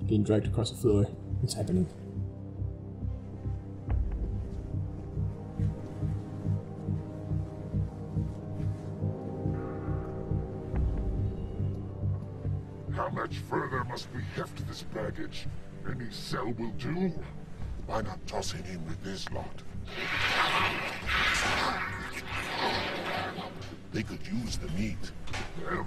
getting dragged across the floor. What's happening? How much further must we heft this baggage? Any cell will do. Why not toss him in with this lot? They could use the meat. Them?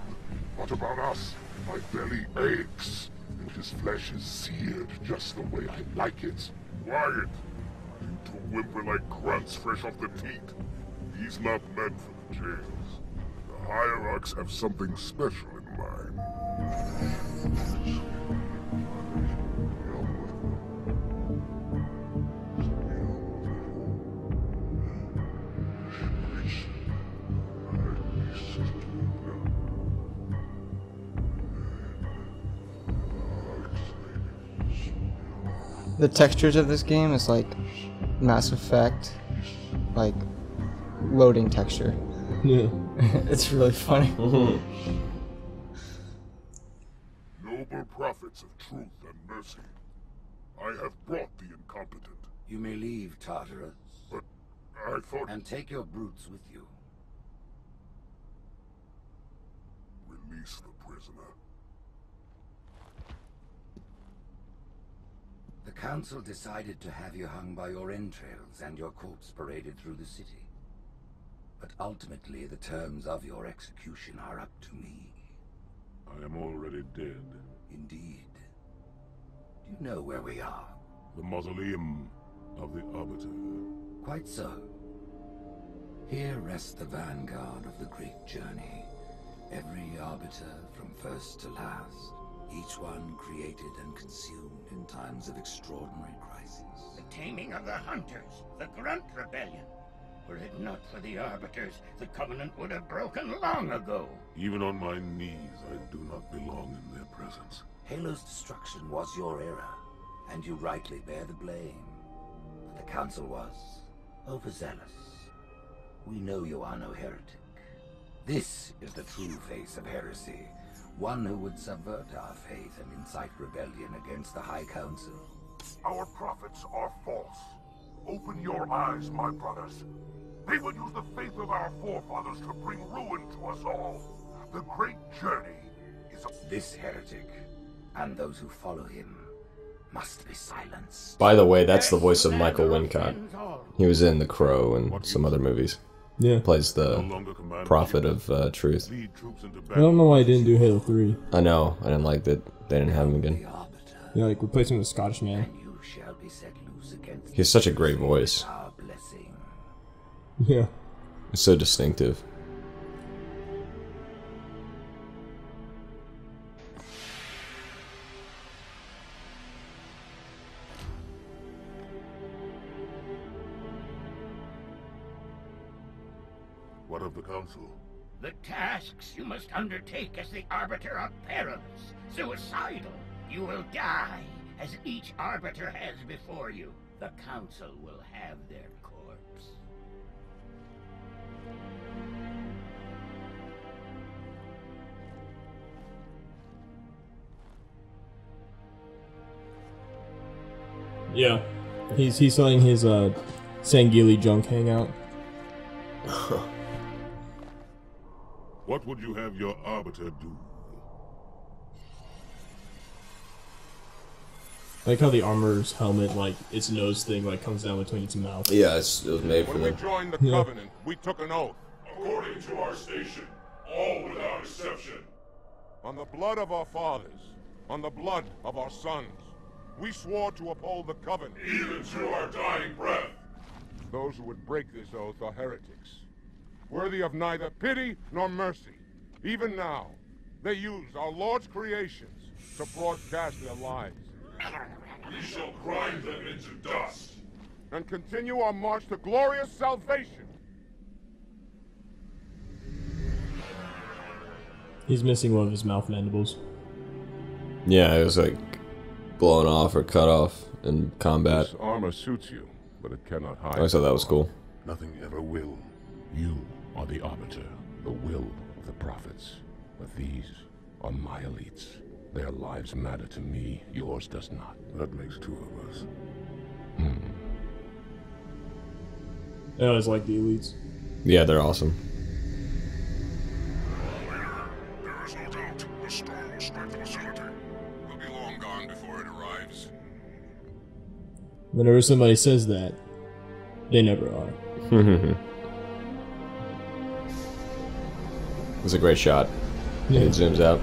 What about us? My belly aches, and his flesh is seared just the way I like it. Quiet! You two whimper like grunts fresh off the teat. He's not meant for the jails. The hierarchs have something special in mind. The textures of this game is like Mass Effect, like loading texture. Yeah. It's really funny. Noble prophets of truth and mercy, I have brought the incompetent. You may leave, Tartarus. But I thought... And take your brutes with you. Release the prisoner. The council decided to have you hung by your entrails and your corpse paraded through the city. But ultimately, the terms of your execution are up to me. I am already dead. Indeed. Do you know where we are? The mausoleum of the Arbiter. Quite so. Here rests the vanguard of the great journey. Every Arbiter from first to last. Each one created and consumed in times of extraordinary crisis. The taming of the Hunters, the Grunt Rebellion. Were it not for the Arbiters, the Covenant would have broken long ago. Even on my knees, I do not belong in their presence. Halo's destruction was your error, and you rightly bear the blame. But the Council was overzealous. We know you are no heretic. This is the true face of heresy. One who would subvert our faith and incite rebellion against the High Council. Our prophets are false. Open your eyes, my brothers. They will use the faith of our forefathers to bring ruin to us all. The great journey is... This heretic, and those who follow him, must be silenced. By the way, that's the voice of Michael Wincott. He was in The Crow and some other movies. Yeah. Plays the prophet of truth. I don't know why I didn't do Halo 3. I know. I didn't like that they didn't have him again. Yeah, like replace him with a Scottish man. He has such a great voice. Yeah. It's so distinctive. What of the Council? The tasks you must undertake as the Arbiter are perilous, suicidal. You will die, as each Arbiter has before you. The Council will have their corpse. Yeah. He's letting his Sangili junk hang out. What would you have your Arbiter do? I like how the armor's helmet, like, its nose thing, like, comes down between its mouth. Yeah, it was made for When we them. joined the Covenant, we took an oath. According to our station, all without exception. On the blood of our fathers, on the blood of our sons, we swore to uphold the Covenant. Even to our dying breath. Those who would break this oath are heretics. Worthy of neither pity nor mercy. Even now, they use our Lord's creations to broadcast their lies. We shall grind them into dust. And continue our march to glorious salvation. He's missing one of his mouth mandibles. Yeah, it was like blown off or cut off in combat. This armor suits you, but it cannot hide. I always thought that was cool. Nothing ever will. You are the Arbiter, the will of the prophets. But these are my elites. Their lives matter to me, yours does not. That makes two of us. I always like the elites. Yeah, they're awesome. There is no doubt the storm will strike the facility. We'll be long gone before it arrives. Whenever somebody says that, they never are. It was a great shot. Yeah. It zooms out.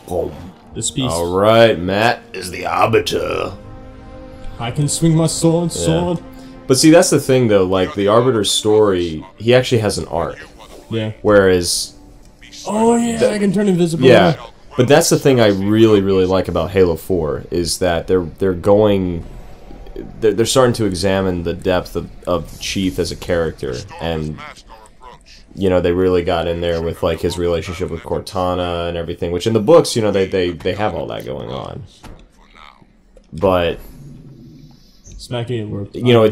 Boom. This piece. All right, Matt is the Arbiter. I can swing my sword. But see, that's the thing, though. Like the Arbiter's story, he actually has an arc. Yeah. Whereas, Oh yeah, I can turn invisible. yeah. But that's the thing I really, really like about Halo 4 is that they're starting to examine the depth of Chief as a character, and you know, they really got in there with like his relationship with Cortana and everything, which in the books, you know, they have all that going on. But Smacking it worked. you know,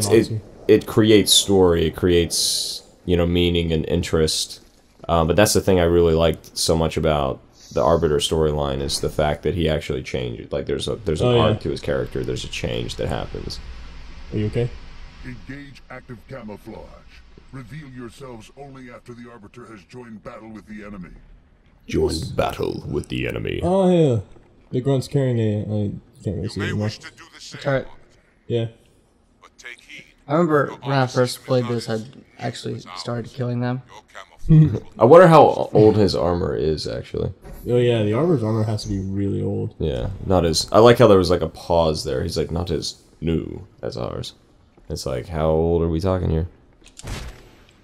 it creates story, it creates, you know, meaning and interest. But that's the thing I really liked so much about the Arbiter storyline is the fact that he actually changed. Like there's an arc to his character. There's a change that happens. Are you okay? Engage active camouflage. Reveal yourselves only after the Arbiter has joined battle with the enemy. Join battle with the enemy. Oh yeah. The grunt's carrying a. I can't really see it anymore. To do the same, Alright. Yeah. but take heed. I remember when I first played this, I actually started killing them. I wonder how old his armor is actually. Oh yeah, the Arbor's armor has to be really old. Yeah, not as. I like how there was like a pause there. He's like, not as new as ours. It's like, how old are we talking here?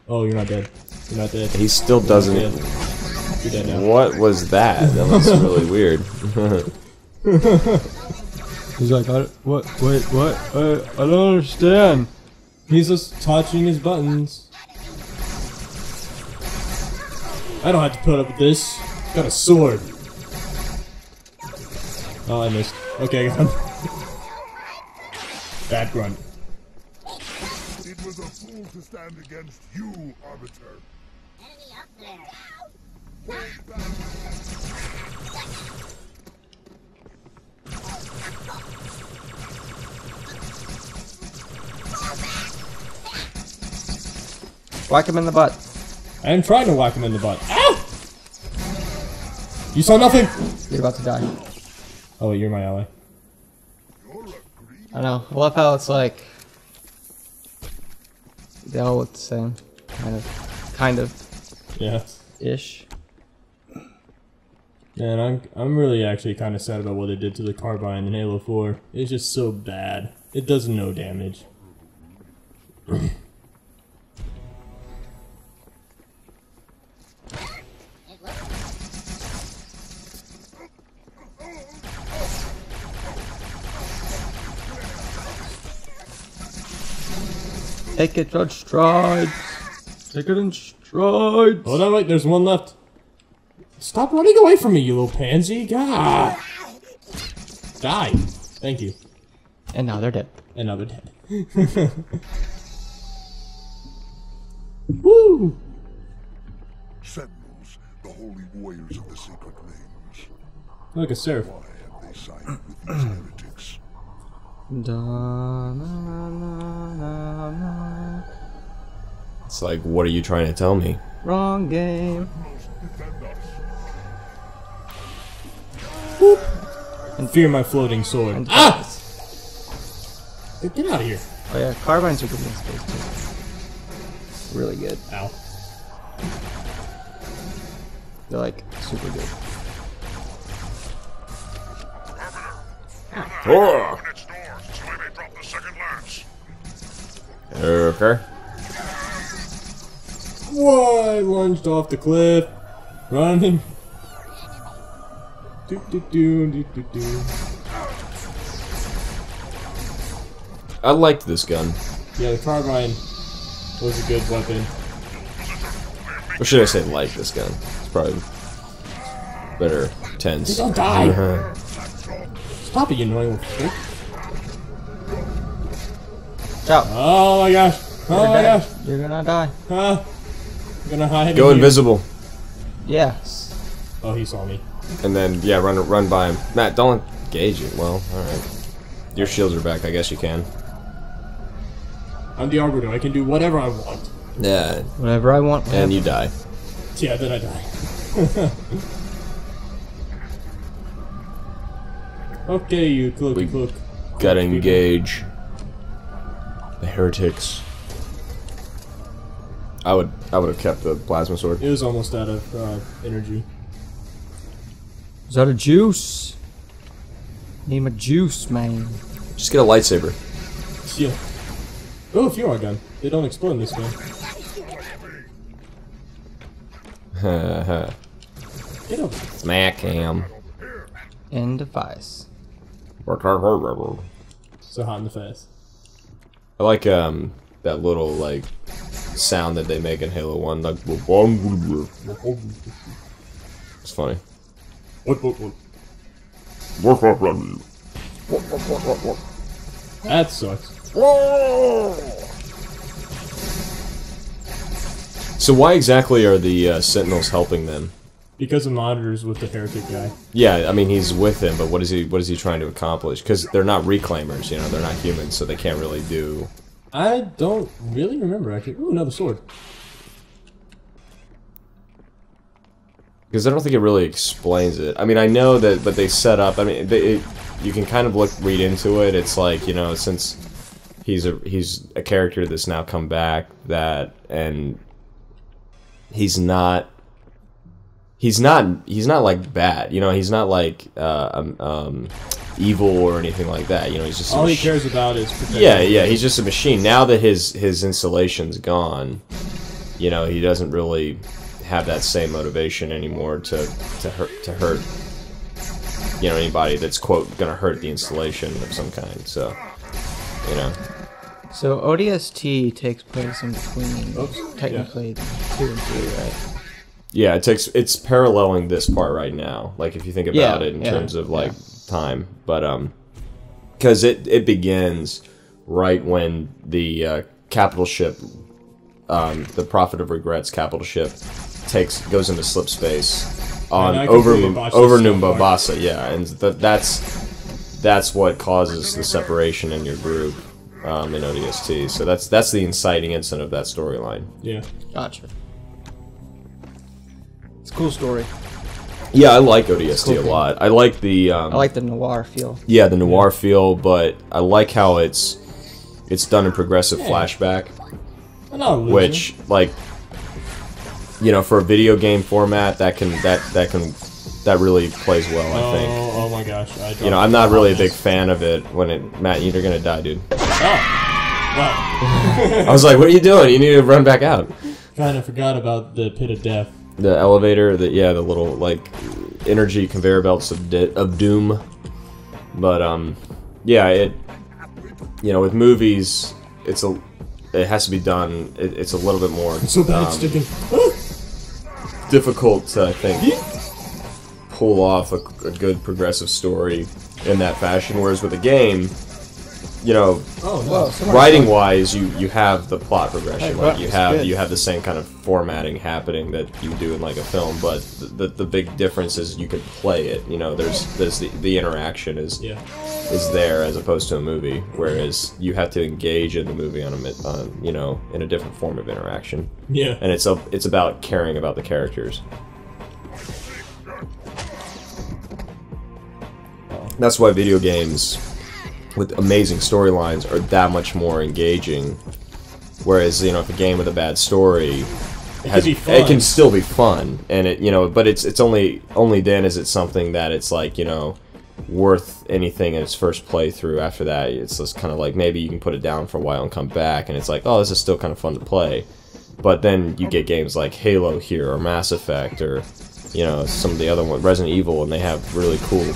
Oh, you're not dead. You're not dead. He still doesn't. You're dead. You're dead now. What was that? That was really weird. He's like, what? Wait, what? I don't understand. He's just touching his buttons. I don't have to put up with this. Got a sword. Oh, I missed. Okay, I got him. Bad grunt. It was a fool to stand against you, Arbiter. Whack him in the butt. I am trying to whack him in the butt. Ow! You saw nothing! You're about to die. Oh, wait, you're my ally. I know. I love how it's like they all look the same, kind of, Yeah. ish. Man, I'm really actually kind of sad about what they did to the carbine in Halo 4. It's just so bad. It does no damage. Take it in stride. Take it in stride. Hold on, wait, there's one left. Stop running away from me, you little pansy. God. Die. Thank you. And now they're dead. And now they're dead. Woo! Sentinels, the holy warriors of the sacred lanes. Like a seraph. Why have they sided with these heretics? It's like, what are you trying to tell me? Wrong game. Defend us. And fear my floating sword. And Ah! Get out of here. Oh yeah, carbines are good in space too. Really good. Ow. They're like super good. Oh. Open its doors so I may drop the second lance. Okay. Whoa, I lunged off the cliff. Running. Do do do do do do. I liked this gun. Yeah, the carbine was a good weapon. Or should I say like this gun? It's probably better tense. Don't die! Stop it, you annoying little freak. Out. Oh my gosh. Oh my gosh. You're gonna die. I'm gonna hide. Go invisible. Yes. Oh, he saw me. And then, yeah, run by him. Matt, don't engage it. Well, alright. Your shields are back, I guess you can. I'm the Arbiter. I can do whatever I want. Yeah. Whatever I want. And you die. Yeah, then I die. Okay, you cloak. Gotta engage the heretics. I would have kept the plasma sword. It was almost out of energy. Is that a juice? Name a juice, man. Just get a lightsaber. Yeah. Oh, a Furon gun. They don't explode in this game. Get over. Smack him. End device. So hot in the face. I like that little like sound that they make in Halo 1. Like, it's funny. What? That sucks. So why exactly are the Sentinels helping them? Because the monitor's with the heretic guy. Yeah, I mean he's with him, but what is he trying to accomplish? Because they're not reclaimers, you know, they're not humans, so they can't really do. I don't really remember actually. Ooh, another sword. Because I don't think it really explains it. I mean, I know that, but they set up. I mean, you can kind of read into it. It's like, you know, since he's a character that's now come back, and he's not like bad. You know, he's not like evil or anything like that. You know, he's just all he cares about is protecting. Yeah. He's just a machine. Now that his installation's gone, you know, he doesn't really have that same motivation anymore to hurt you know, anybody that's quote gonna hurt the installation of some kind. So, you know. So ODST takes place in between technically 2 and 3, right? Yeah, it's paralleling this part right now. Like if you think about it in terms of like time, but because it begins right when the capital ship, the Prophet of Regrets capital ship, goes into slip space on over New Mombasa. Yeah, and that's what causes the separation in your group in ODST. So that's the inciting incident of that storyline. Yeah, gotcha. It's a cool story. Yeah, I like ODST a lot. I like the I like the noir feel. Yeah, the noir feel, but I like how it's done in progressive flashback, which like, you know, for a video game format that really plays well. I think. Oh my gosh! You know, I'm not really a big fan of it when Matt, you're gonna die, dude. Oh, wow. I was like, what are you doing? You need to run back out. Kind of forgot about the pit of death. The elevator, the little like energy conveyor belts of doom. But yeah, you know, with movies, it has to be done. It's a little bit more so bad it's sticking. Difficult to, I think, pull off a good progressive story in that fashion. Whereas with a game, you know, writing wise, you have the plot progression. Like you have the same kind of formatting happening that you do in like a film, but the big difference is you can play it. You know, there's the interaction is there as opposed to a movie, whereas you have to engage in the movie on you know, in a different form of interaction. Yeah, and it's about caring about the characters. That's why video games with amazing storylines are that much more engaging, whereas, you know, if a game with a bad story it can still be fun, and it, you know, but it's only then is it something that it's like, you know, worth anything in its first playthrough. After that, it's just kind of like maybe you can put it down for a while and come back, and it's like, oh, this is still kind of fun to play. But then you get games like Halo here, or Mass Effect, or, you know, some of the other ones, Resident Evil, and they have really cool.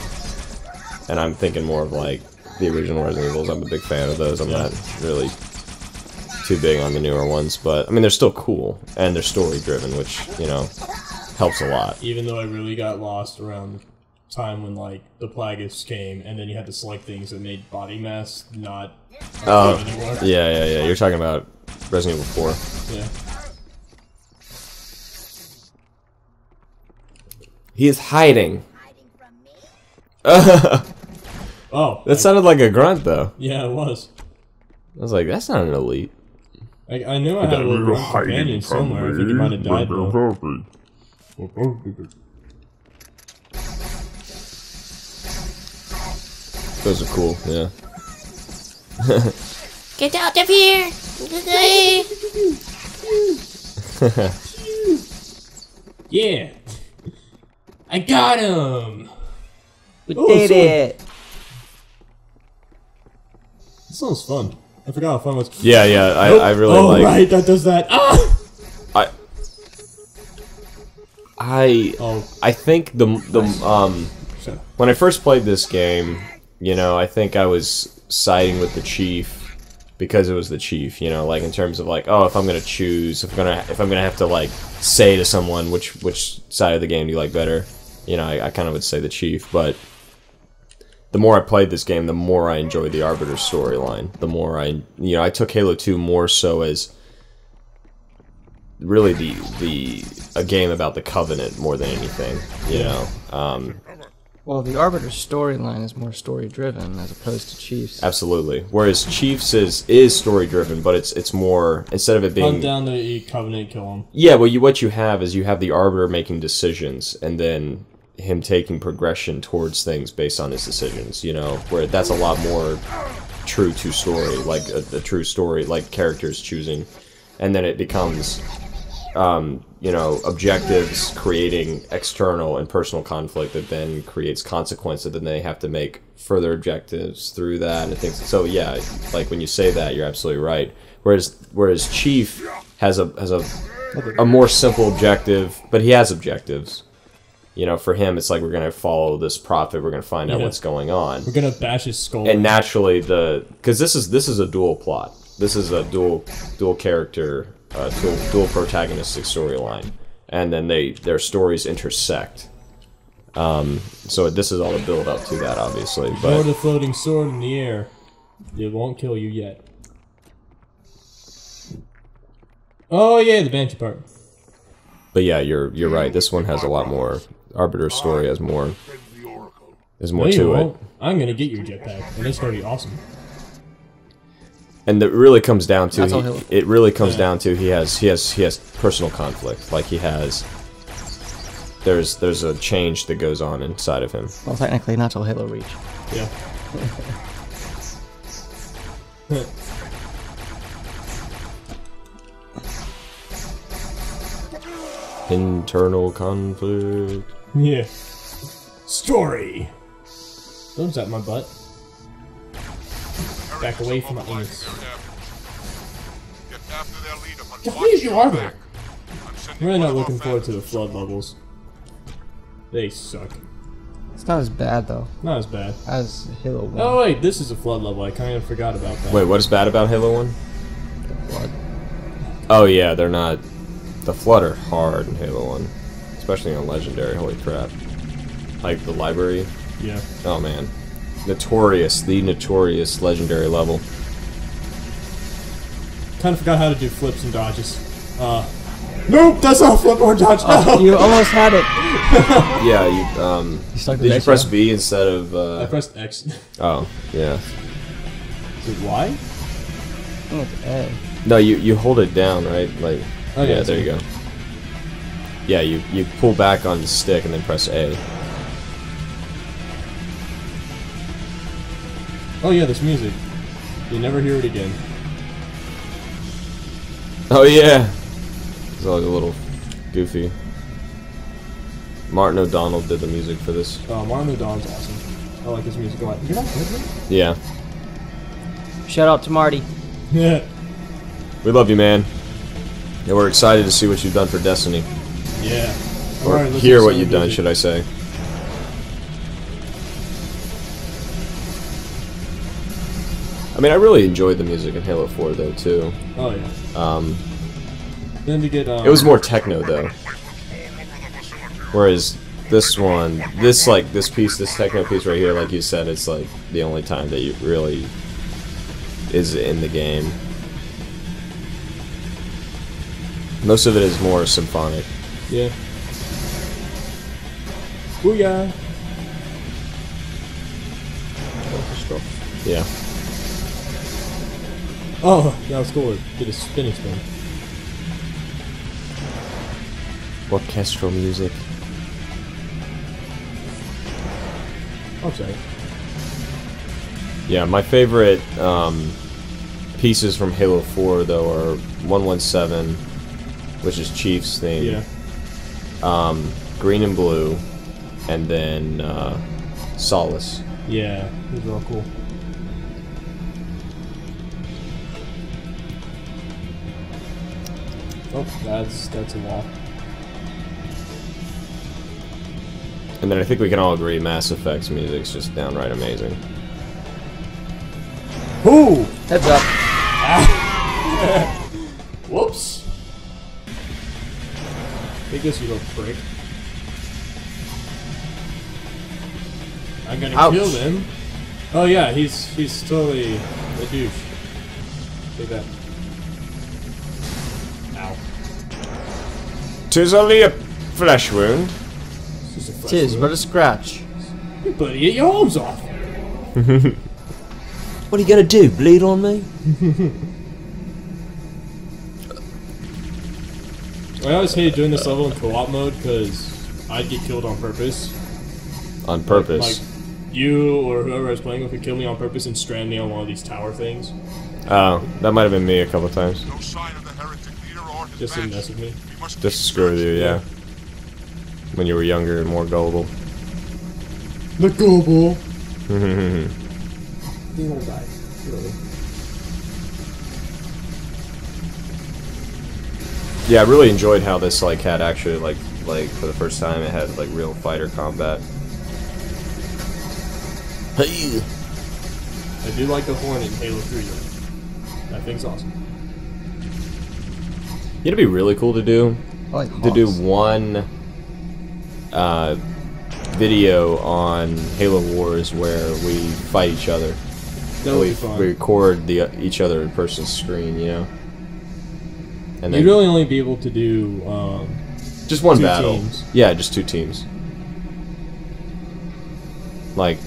And I'm thinking more of like the original Resident Evils. I'm a big fan of those. I'm not really too big on the newer ones, but I mean, they're still cool, and they're story driven, which, you know, helps a lot. Even though I really got lost around time when like the Plagueis came, and then you had to select things that made body mass not Oh, anymore. yeah. You're talking about Resident Evil 4. Yeah. He is hiding. Oh. That sounded like a grunt, though. Yeah, it was. I was like, that's not an elite. I knew I had a little companion somewhere. I think he might have died though. Those are cool, yeah. Get out of here! Yeah. I got him. We Oh, did sword. it! This sounds fun. I forgot how fun it was. Yeah, I really oh, like... right, that does that. Ah! I think when I first played this game, you know, I think I was siding with the chief because it was the chief, you know, like in terms of like, oh, if I'm gonna choose, if I'm gonna have to like say to someone which side of the game do you like better, you know, I kind of would say the chief. But the more I played this game, the more I enjoyed the Arbiter storyline. The more I took Halo 2 more so as really a game about the Covenant more than anything, you know. Well, the Arbiter storyline is more story-driven as opposed to Chiefs. Absolutely. Whereas Chiefs is story-driven, but it's more, instead of it being... Hunt down the Covenant, kill him. Yeah, well, what you have is you have the Arbiter making decisions, and then him taking progression towards things based on his decisions, you know, where that's a lot more true to story, like a true story, like characters choosing, and then it becomes... you know, objectives creating external and personal conflict that then creates consequence that then they have to make further objectives through that and things. So yeah, like when you say that, you're absolutely right. Whereas Chief has a more simple objective, but he has objectives. You know, for him, it's like we're gonna follow this prophet. We're gonna find out what's going on. We're gonna bash his skull. And naturally, because this is a dual plot. This is a dual character. Dual protagonistic storyline, and then their stories intersect. So this is all the build up to that, obviously. But throw the floating sword in the air. It won't kill you yet. Oh yeah, the Banshee part. But yeah, you're right. This one has a lot more. Arbiter's story has more. There's more to it. I'm gonna get your jetpack, and it's gonna be awesome. And it really comes down to That's he has personal conflict. Like there's a change that goes on inside of him. Well, technically, not till Halo Reach. Yeah. Internal conflict. Yeah. Story. Don't zap my butt. Back away from my anus. How many of you are there? I'm really not looking forward to the flood levels. They suck. It's not as bad, though, Not as bad. as Halo 1. Oh wait, this is a flood level. I kind of forgot about that. Wait, what is bad about Halo 1? The Flood. Oh yeah, they're not. The Flood are hard in Halo 1, especially on Legendary. Holy crap! Like the library. Yeah. Oh man, the notorious Legendary level. Kind of forgot how to do flips and dodges. Nope, that's not a flip or dodge. No. Oh, you almost had it. Yeah, you stuck did with you X, press yeah? B instead of? I pressed X. Oh yeah. Is it Y? I think it's A. No, you hold it down, right? Like. Oh, yeah, there you go. Yeah, you pull back on the stick and then press A. Oh yeah, this music. You never hear it again. Oh yeah. It's always a little goofy. Martin O'Donnell did the music for this. Oh, Martin O'Donnell's awesome. I like his music a lot. You're not good, man? Yeah. Shout out to Marty. Yeah. We love you, man. And we're excited to see what you've done for Destiny. Yeah. Or Alright, let's hear do what some you've done, music. should I say. I mean, I really enjoyed the music in Halo 4, though, too. Oh yeah. Then to get It was more techno, though. Whereas this one, this piece, this techno piece right here, like you said, it's like the only time that you really is in the game. Most of it is more symphonic. Yeah. Booyah! Yeah. Oh, that was cool. Did a spinning spin. Orchestral music. I'm sorry. Yeah, my favorite pieces from Halo 4 though are 117, which is Chief's theme. Yeah. Green and Blue, and then Solace. Yeah, these are all cool. Oh, that's a wall. And then I think we can all agree Mass Effect's music's just downright amazing. Ooh! Heads up. Whoops! Take this, you little prick. I'm gonna Ouch. kill him. Oh yeah, he's totally a douche. Take that. Ow. 'Tis only a flesh wound. This is a fresh Tis wound. but a scratch. Buddy, get your arms off! What are you gonna do? Bleed on me? I always hated doing this level in co-op mode because I'd get killed on purpose. On purpose. Like, you or whoever I was playing with would kill me on purpose and strand me on one of these tower things. Oh, that might have been me a couple times. No sign of the heretic leader or his Just to band. mess with me. We must Just to keep screw with you, searching. yeah. When you were younger and more gullible. The global. The old guy. Really. Yeah, I really enjoyed how this like had actually like for the first time it had like real fighter combat. Hey. I do like the Hornet in Halo 3 though. That thing's awesome. It'd be really cool to do. I like To do Hawks. one video on Halo Wars where we fight each other. That would we be fun. record each other in person's screen, you know. And then You'd really only be able to do just one two battle. teams. Yeah, just two teams. Like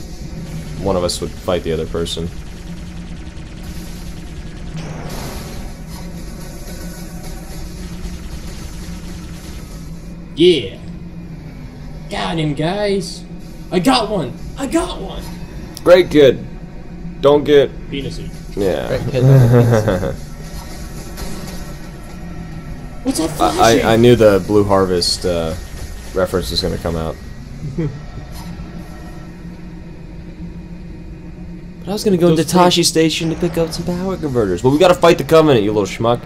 one of us would fight the other person. Yeah. Got him, guys. I got one. I got one. Great kid. Don't get Penisy. yeah. Right, kid. What's that flashing? I knew the Blue Harvest reference was going to come out. But I was going to go to Those Tashi Station to pick up some power converters. But we got to fight the Covenant, you little schmuck.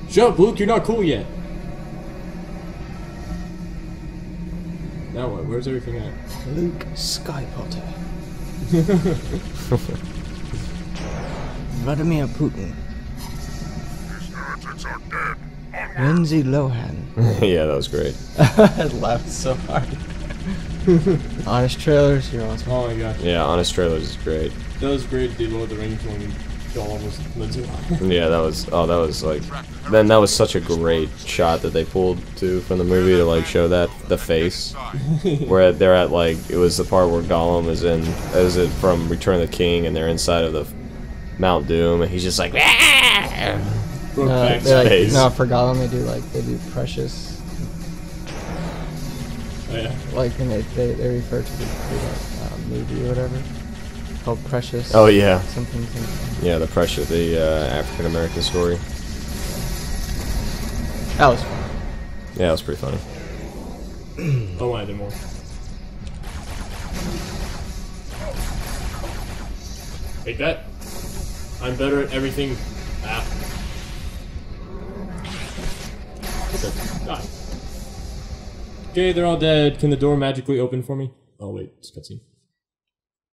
Shut up, Luke. You're not cool yet. Now what? Where's everything at? Luke Skypotter. Vladimir Putin. These heretics are dead. Lindsay Lohan. Yeah, that was great. I laughed so hard. Honest trailers, you're awesome. Oh my gosh. Yeah, Honest Trailers is great. That was great, the Lord of the Rings when Gollum was Lindsay Lohan. Yeah, that was like then that was such a great shot that they pulled too from the movie to like show that the face where they're at like it was the part where Gollum is it from Return of the King and they're inside of the Mount Doom and he's just like Broke back They're like, space. no, for Gollum they do Precious. Oh, yeah. Like, and they refer to the movie or whatever. Called Precious. Oh yeah. Something. Yeah, the Precious, the African American story. That was fun. Yeah, it was pretty funny. Oh, I did more. Take that. I'm better at everything. Ah. Okay. Die. Okay, they're all dead. Can the door magically open for me? Oh wait, it's cutscene.